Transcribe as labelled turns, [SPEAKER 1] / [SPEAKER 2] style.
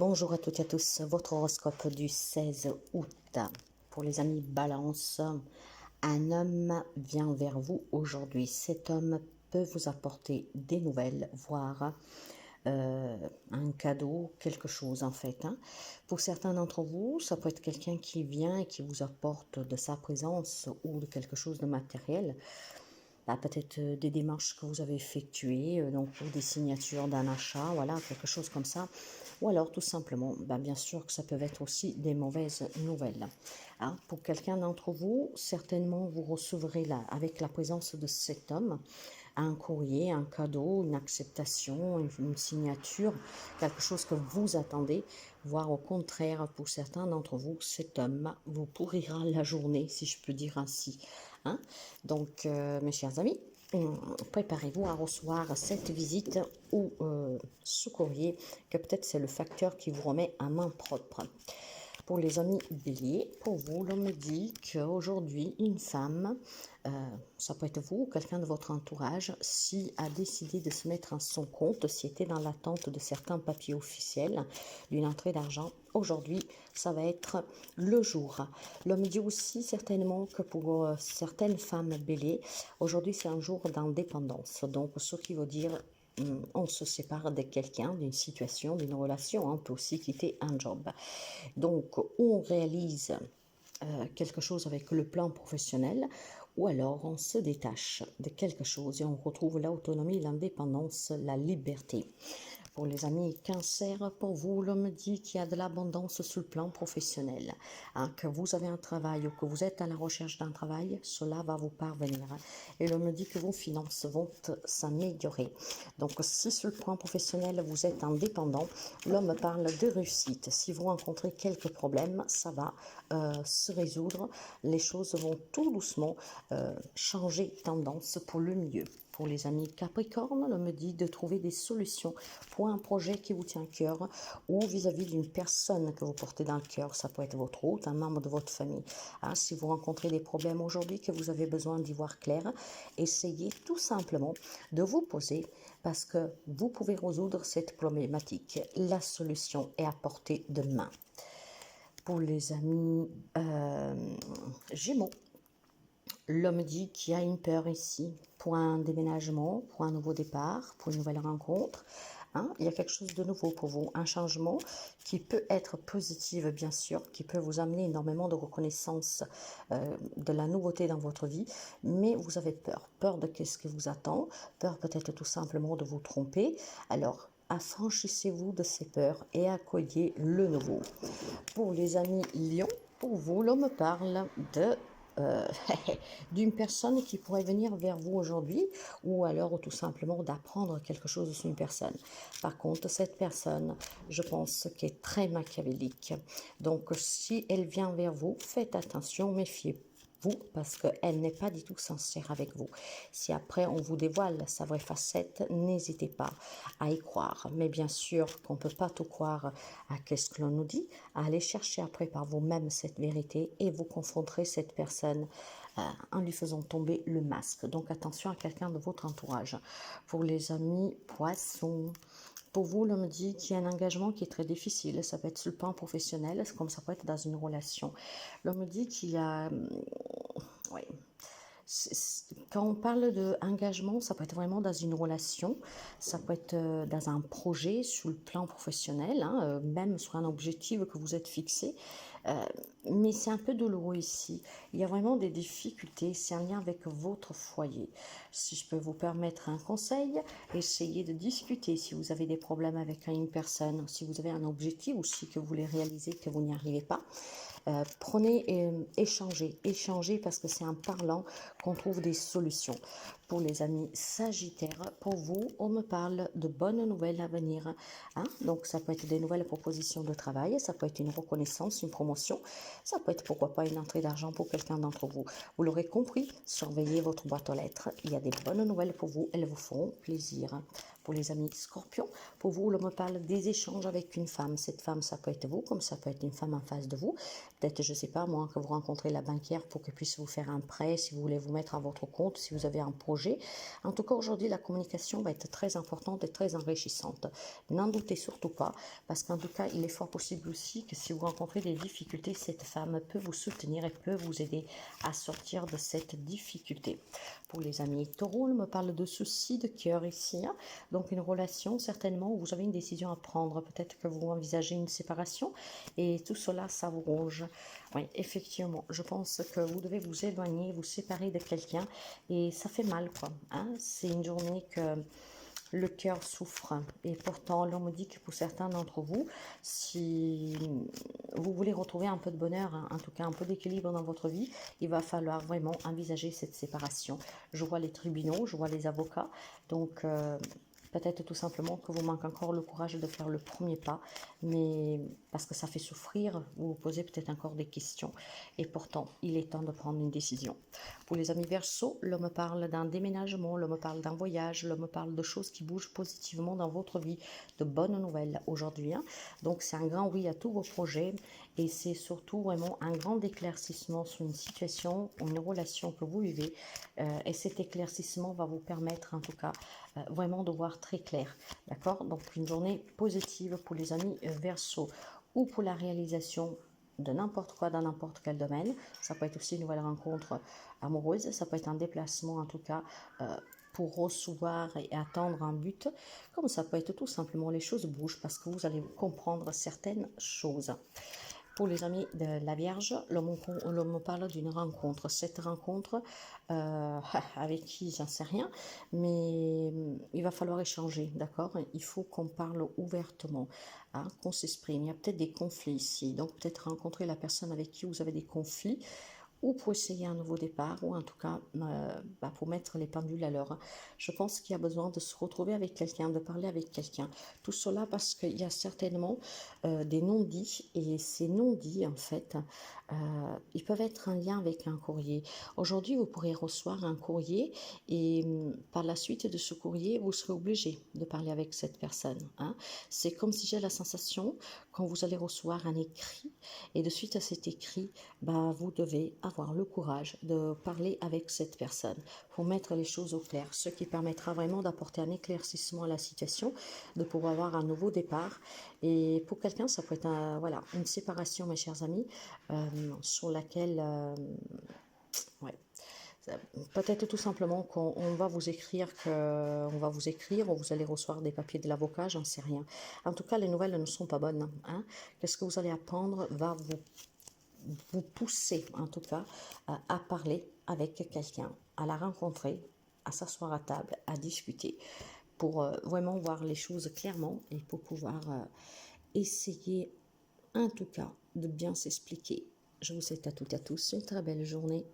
[SPEAKER 1] Bonjour à toutes et à tous, votre horoscope du 16 août. Pour les amis Balance, un homme vient vers vous aujourd'hui. Cet homme peut vous apporter des nouvelles, voire un cadeau, quelque chose en fait. Pour certains d'entre vous, ça peut être quelqu'un qui vient et qui vous apporte de sa présence ou de quelque chose de matériel. Peut-être des démarches que vous avez effectuées, donc pour des signatures d'un achat, voilà, quelque chose comme ça. Ou alors tout simplement, bien sûr que ça peut être aussi des mauvaises nouvelles. Pour quelqu'un d'entre vous, certainement vous recevrez là, avec la présence de cet homme, un courrier, un cadeau, une acceptation, une signature, quelque chose que vous attendez, voire au contraire, pour certains d'entre vous, cet homme vous pourrira la journée, si je peux dire ainsi. Donc, mes chers amis, préparez-vous à recevoir cette visite ou ce courrier, que peut-être c'est le facteur qui vous remet à main propre. Pour les amis béliers, pour vous, l'on me dit qu'aujourd'hui, une femme, ça peut être vous ou quelqu'un de votre entourage, si a décidé de se mettre à son compte, si était dans l'attente de certains papiers officiels, d'une entrée d'argent, aujourd'hui, ça va être le jour. L'on me dit aussi certainement que pour certaines femmes béliers, aujourd'hui c'est un jour d'indépendance. Donc, ce qui veut dire on se sépare de quelqu'un, d'une situation, d'une relation, on peut aussi quitter un job. Donc, on réalise quelque chose avec le plan professionnel, ou alors on se détache de quelque chose et on retrouve l'autonomie, l'indépendance, la liberté. Pour les amis cancer, pour vous, l'on me dit qu'il y a de l'abondance sur le plan professionnel. Que vous avez un travail ou que vous êtes à la recherche d'un travail, cela va vous parvenir. Et l'on me dit que vos finances vont s'améliorer. Donc, si sur le plan professionnel, vous êtes indépendant, l'homme parle de réussite. Si vous rencontrez quelques problèmes, ça va se résoudre. Les choses vont tout doucement changer tendance pour le mieux. Pour les amis Capricorne, l'on me dit de trouver des solutions pour un projet qui vous tient à cœur ou vis-à-vis d'une personne que vous portez dans le cœur. Ça peut être votre hôte, un membre de votre famille. Si vous rencontrez des problèmes aujourd'hui, que vous avez besoin d'y voir clair, essayez tout simplement de vous poser parce que vous pouvez résoudre cette problématique. La solution est à portée de main. Pour les amis Gémeaux, l'homme dit qu'il y a une peur ici pour un déménagement, pour un nouveau départ, pour une nouvelle rencontre. Il y a quelque chose de nouveau pour vous, un changement qui peut être positif bien sûr, qui peut vous amener énormément de reconnaissance de la nouveauté dans votre vie, mais vous avez peur de ce qui vous attend, peur peut-être tout simplement de vous tromper. Alors, affranchissez-vous de ces peurs et accueillez le nouveau. Pour les amis Lion, pour vous, l'homme parle de d'une personne qui pourrait venir vers vous aujourd'hui ou alors tout simplement d'apprendre quelque chose sur une personne. Par contre, cette personne, je pense qu'elle est très machiavélique. Donc, si elle vient vers vous, faites attention, méfiez-vous parce qu'elle n'est pas du tout sincère avec vous. Si après on vous dévoile sa vraie facette, n'hésitez pas à y croire. Mais bien sûr qu'on ne peut pas tout croire à ce que l'on nous dit, à aller chercher après par vous-même cette vérité et vous confronterez cette personne en lui faisant tomber le masque. Donc attention à quelqu'un de votre entourage. Pour les amis Poissons, pour vous, l'on me dit qu'il y a un engagement qui est très difficile. Ça peut être sur le plan professionnel, comme ça peut être dans une relation. L'on me dit qu'il y a... Oui. Quand on parle d'engagement, ça peut être vraiment dans une relation, ça peut être dans un projet sur le plan professionnel, même sur un objectif que vous êtes fixé. Mais c'est un peu douloureux ici. Il y a vraiment des difficultés, c'est un lien avec votre foyer. Si je peux vous permettre un conseil, essayez de discuter si vous avez des problèmes avec une personne, si vous avez un objectif ou si que vous voulez réaliser que vous n'y arrivez pas. Prenez et échangez parce que c'est en parlant qu'on trouve des solutions. Pour les amis Sagittaires, pour vous, on me parle de bonnes nouvelles à venir. Donc ça peut être des nouvelles propositions de travail, ça peut être une reconnaissance, une promotion, ça peut être pourquoi pas une entrée d'argent pour quelqu'un d'entre vous. Vous l'aurez compris, surveillez votre boîte aux lettres. Il y a des bonnes nouvelles pour vous, elles vous feront plaisir. Pour les amis Scorpions, pour vous, l'on me parle des échanges avec une femme. Cette femme, ça peut être vous, comme ça peut être une femme en face de vous. Peut-être, je ne sais pas moi, que vous rencontrez la banquière pour qu'elle puisse vous faire un prêt, si vous voulez vous mettre à votre compte, si vous avez un projet. En tout cas, aujourd'hui, la communication va être très importante et très enrichissante. N'en doutez surtout pas, parce qu'en tout cas, il est fort possible aussi que si vous rencontrez des difficultés, cette femme peut vous soutenir et peut vous aider à sortir de cette difficulté. Pour les amis taureaux, on me parle de soucis de cœur ici. Hein. Donc, une relation, certainement, où vous avez une décision à prendre. Peut-être que vous envisagez une séparation et tout cela, ça vous ronge. Oui, effectivement, je pense que vous devez vous éloigner, vous séparer de quelqu'un et ça fait mal, quoi. Hein. C'est une journée que le cœur souffre et pourtant l'on me dit que pour certains d'entre vous, si vous voulez retrouver un peu de bonheur, hein, en tout cas un peu d'équilibre dans votre vie, il va falloir vraiment envisager cette séparation. Je vois les tribunaux, je vois les avocats, donc peut-être tout simplement que vous manque encore le courage de faire le premier pas, mais parce que ça fait souffrir, vous vous posez peut-être encore des questions. Et pourtant, il est temps de prendre une décision. Pour les amis Verseaux, l'homme parle d'un déménagement, l'homme parle d'un voyage, l'homme parle de choses qui bougent positivement dans votre vie, de bonnes nouvelles aujourd'hui. Hein. Donc c'est un grand oui à tous vos projets et c'est surtout vraiment un grand éclaircissement sur une situation ou une relation que vous vivez. Et cet éclaircissement va vous permettre en tout cas vraiment de voir très clair. D'accord? Donc une journée positive pour les amis Verseaux ou pour la réalisation de n'importe quoi dans n'importe quel domaine. Ça peut être aussi une nouvelle rencontre amoureuse, ça peut être un déplacement en tout cas pour recevoir et atteindre un but, comme ça peut être tout simplement les choses bougent parce que vous allez comprendre certaines choses. Pour les amis de la Vierge, l'homme parle d'une rencontre. Cette rencontre, avec qui, j'en sais rien, mais il va falloir échanger, d'accord? Il faut qu'on parle ouvertement, hein, qu'on s'exprime. Il y a peut-être des conflits ici, donc peut-être rencontrer la personne avec qui vous avez des conflits, ou pour essayer un nouveau départ, ou en tout cas pour mettre les pendules à l'heure. Je pense qu'il y a besoin de se retrouver avec quelqu'un, de parler avec quelqu'un. Tout cela parce qu'il y a certainement des non-dits, et ces non-dits, en fait, ils peuvent être en lien avec un courrier. Aujourd'hui, vous pourrez recevoir un courrier, et par la suite de ce courrier, vous serez obligé de parler avec cette personne. Hein. C'est comme si j'ai la sensation, quand vous allez recevoir un écrit, et de suite à cet écrit, vous devez avoir le courage de parler avec cette personne pour mettre les choses au clair, ce qui permettra vraiment d'apporter un éclaircissement à la situation, de pouvoir avoir un nouveau départ. Et pour quelqu'un, ça peut être voilà, une séparation, mes chers amis, sur laquelle ouais, peut-être tout simplement qu'on va vous écrire ou vous allez recevoir des papiers de l'avocat, j'en sais rien. En tout cas, les nouvelles ne sont pas bonnes. Hein. Qu'est-ce que vous allez apprendre va vous pousser en tout cas à parler avec quelqu'un, à la rencontrer, à s'asseoir à table, à discuter, pour vraiment voir les choses clairement et pour pouvoir essayer en tout cas de bien s'expliquer. Je vous souhaite à toutes et à tous une très belle journée.